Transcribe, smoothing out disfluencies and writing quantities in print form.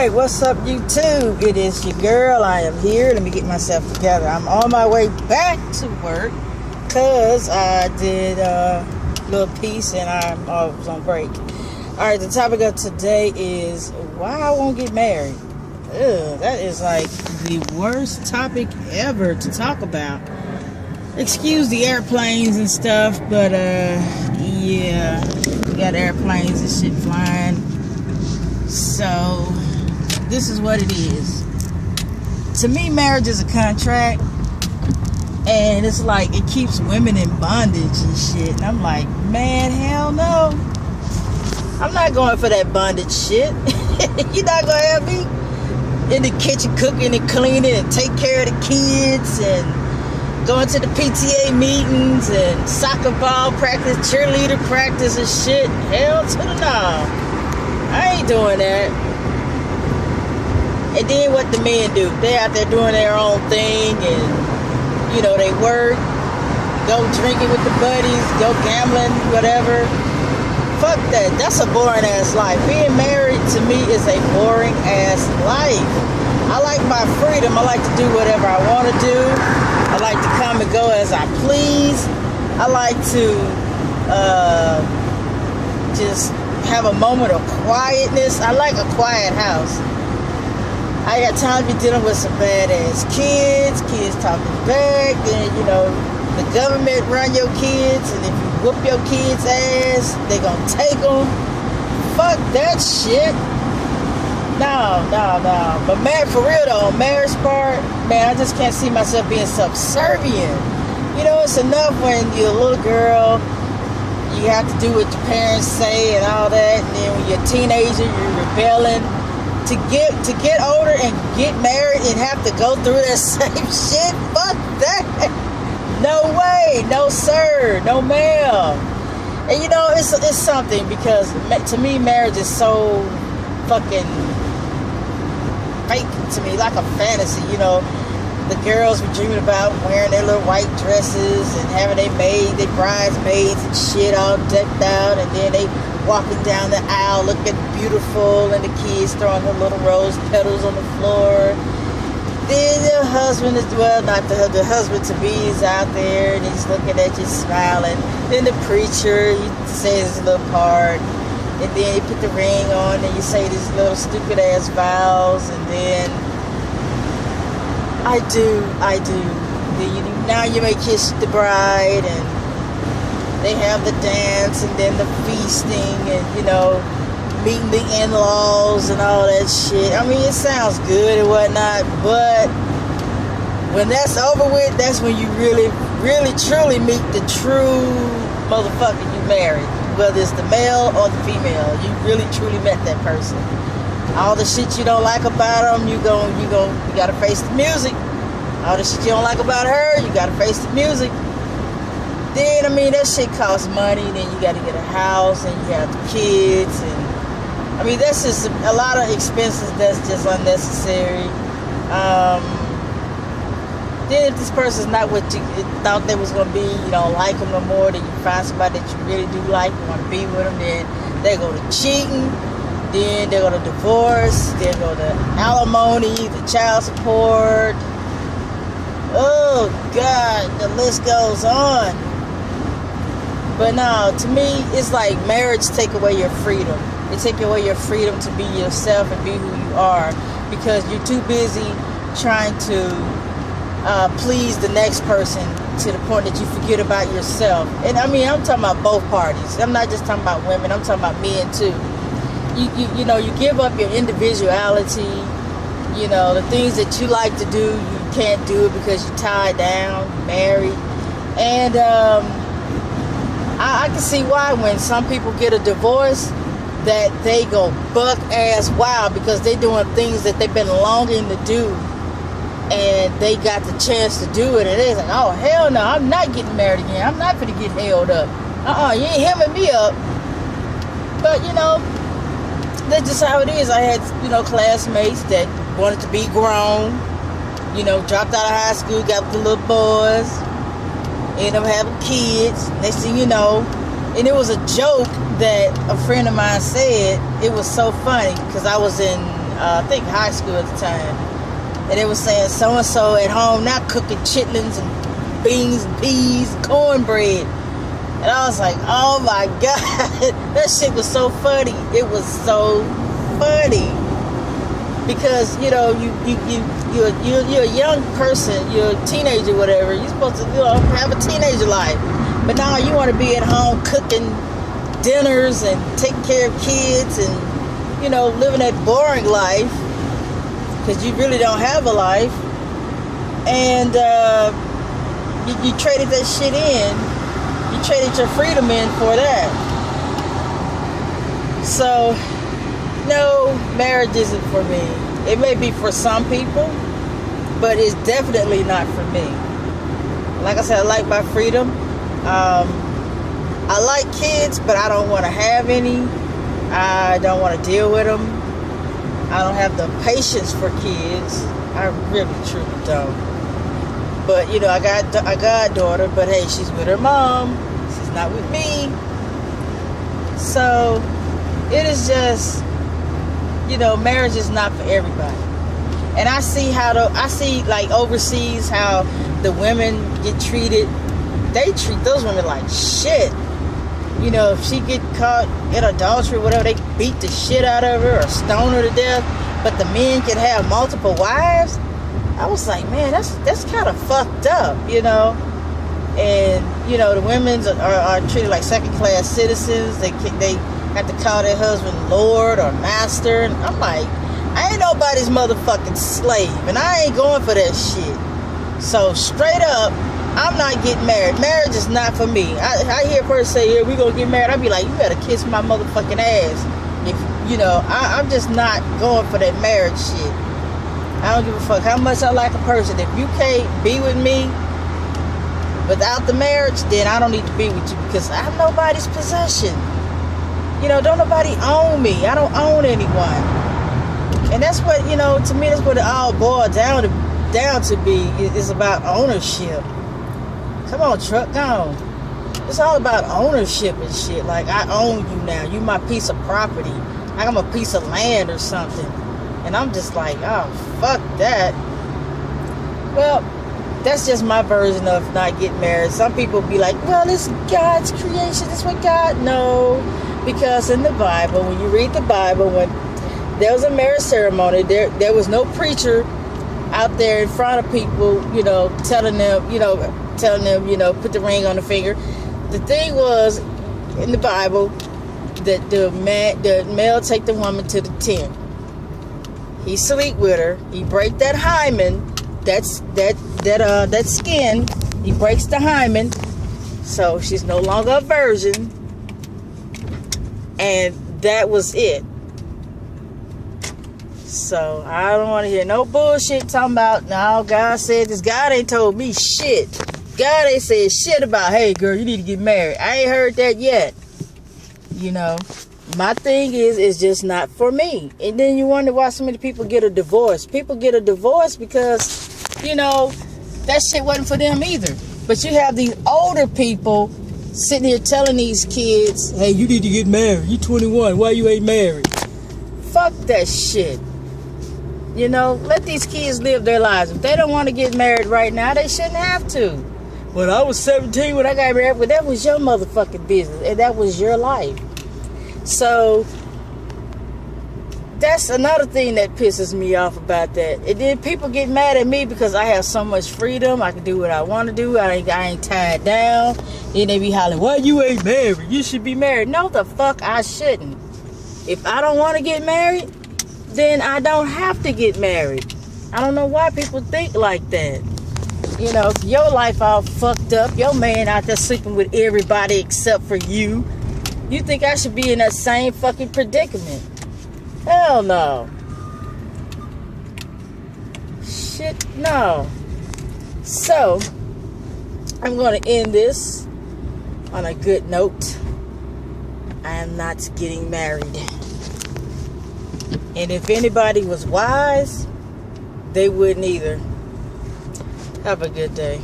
Alright, what's up YouTube? It is your girl. I am here. Let me get myself together. I'm on my way back to work because I did a little piece and I was on break. Alright, the topic of today is why I won't get married. Ugh, that is like the worst topic ever to talk about. Excuse the airplanes and stuff, but yeah, we got airplanes and shit flying. So this is what it is. To me, marriage is a contract, and it's like it keeps women in bondage and shit. And I'm like, man, hell no. I'm not going for that bondage shit. You're not gonna have me in the kitchen cooking and cleaning and take care of the kids and going to the PTA meetings and soccer ball practice, cheerleader practice and shit. Hell to the no. I ain't doing that. And then what the men do? They're out there doing their own thing and, you know, they work, go drinking with the buddies, go gambling, whatever. Fuck that. That's a boring ass life. Being married to me is a boring ass life. I like my freedom. I like to do whatever I want to do. I like to come and go as I please. I like to just have a moment of quietness. I like a quiet house. I got time to be dealing with some badass kids talking back, then you know the government run your kids, and if you whoop your kids' ass, they gonna take them. Fuck that shit. No. But man, for real though, on marriage part, man, I just can't see myself being subservient. You know, it's enough when you're a little girl. You have to do what your parents say and all that, and then when you're a teenager, you're rebelling. To get older and get married and have to go through that same shit, fuck that. No way, no sir, no ma'am. And you know, it's something, because to me, marriage is so fucking fake to me, like a fantasy, you know. The girls were dreaming about wearing their little white dresses and having their bridesmaids and shit all decked out, and then they walking down the aisle looking beautiful, and the kids throwing their little rose petals on the floor. Then the husband not the husband to be is out there and he's looking at you smiling. Then the preacher, he says his little part, and then you put the ring on and you say these little stupid ass vows, and then I do. Now you may kiss the bride, and they have the dance, and then the feasting, and you know, meeting the in-laws and all that shit. I mean, it sounds good and whatnot, but when that's over with, that's when you really, really, truly meet the true motherfucker you married. Whether it's the male or the female, you really, truly met that person. All the shit you don't like about them, you gotta face the music. All the shit you don't like about her, you gotta face the music. Then, I mean, that shit costs money. Then you gotta get a house, and you have the kids, and I mean, that's just a lot of expenses that's just unnecessary. Then if this person's not what you thought they was gonna be, you don't like them no more, then you find somebody that you really do like, you want to be with them, then they go to cheating. Then they go to divorce, then go to alimony, the child support. Oh God, the list goes on. But no, to me, it's like marriage take away your freedom. It take away your freedom to be yourself and be who you are, because you're too busy trying to please the next person to the point that you forget about yourself. And I mean, I'm talking about both parties. I'm not just talking about women, I'm talking about men too. You know, you give up your individuality, you know, the things that you like to do, you can't do it because you're tied down, married. And I can see why when some people get a divorce that they go buck ass wild, because they're doing things that they've been longing to do, and they got the chance to do it, and they're like, oh hell no, I'm not getting married again, I'm not gonna get held up, you ain't hemming me up. But you know, that's just how it is. I had, you know, classmates that wanted to be grown, you know, dropped out of high school, got with the little boys, ended up having kids, next thing you know. And it was a joke that a friend of mine said. It was so funny, because I was in I think high school at the time, and it was saying so and so at home not cooking chitlins and beans and peas, and cornbread, and I was like, oh my god, that shit was so funny. It was so funny because you're a young person, you're a teenager, whatever. You're supposed to have a teenager life, but now you want to be at home cooking dinners and taking care of kids and living that boring life because you really don't have a life, and you traded that shit in. You traded your freedom in for that. So no, marriage isn't for me. It may be for some people, but it's definitely not for me. Like I said, I like my freedom. I like kids, but I don't want to have any. I don't want to deal with them. I don't have the patience for kids. I really, truly don't. But, I got a goddaughter, but hey, she's with her mom. She's not with me. So, it is just, marriage is not for everybody. And I see like overseas how the women get treated. They treat those women like shit. If she get caught in adultery, whatever, they beat the shit out of her or stone her to death. But the men can have multiple wives. I was like, man, that's kind of fucked up, And the women are treated like second-class citizens. They have to call their husband Lord or Master, and I'm like, I ain't nobody's motherfucking slave, and I ain't going for that shit. So straight up, I'm not getting married. Marriage is not for me. I hear a person say, yeah, we gonna get married. I'd be like, you better kiss my motherfucking ass. If I'm just not going for that marriage shit. I don't give a fuck how much I like a person. If you can't be with me without the marriage, then I don't need to be with you because I'm nobody's possession. Don't nobody own me. I don't own anyone. And that's what, to me, that's what it all boils down to be. It's about ownership. Come on, truck, go on. It's all about ownership and shit. Like, I own you now. You my piece of property. Like I'm a piece of land or something. And I'm just like, oh, fuck that. Well, that's just my version of not getting married. Some people be like, well, it's God's creation. It's what God... No. Because in the Bible, when you read the Bible, when there was a marriage ceremony, there was no preacher out there in front of people, telling them, put the ring on the finger. The thing was, in the Bible, that the male take the woman to the tent. He sleep with her. He break that hymen, that skin. He breaks the hymen, so she's no longer a virgin. And that was it. So I don't want to hear no bullshit talking about, no, God said this. God ain't told me shit. God ain't said shit about, hey girl, you need to get married. I ain't heard that yet. My thing is, it's just not for me. And then you wonder why so many people get a divorce. People get a divorce because, that shit wasn't for them either. But you have these older people sitting here telling these kids, hey, you need to get married. You 21. Why you ain't married? Fuck that shit. Let these kids live their lives. If they don't want to get married right now, they shouldn't have to. But I was 17 when I got married. But that was your motherfucking business. And that was your life. So, that's another thing that pisses me off about that. And then people get mad at me because I have so much freedom. I can do what I want to do. I ain't tied down. Then they be hollering, why you ain't married? You should be married. No, the fuck I shouldn't. If I don't want to get married, then I don't have to get married. I don't know why people think like that. Your life all fucked up. Your man out there sleeping with everybody except for you. You think I should be in that same fucking predicament? Hell no. Shit, no. So, I'm going to end this on a good note. I am not getting married. And if anybody was wise, they wouldn't either. Have a good day.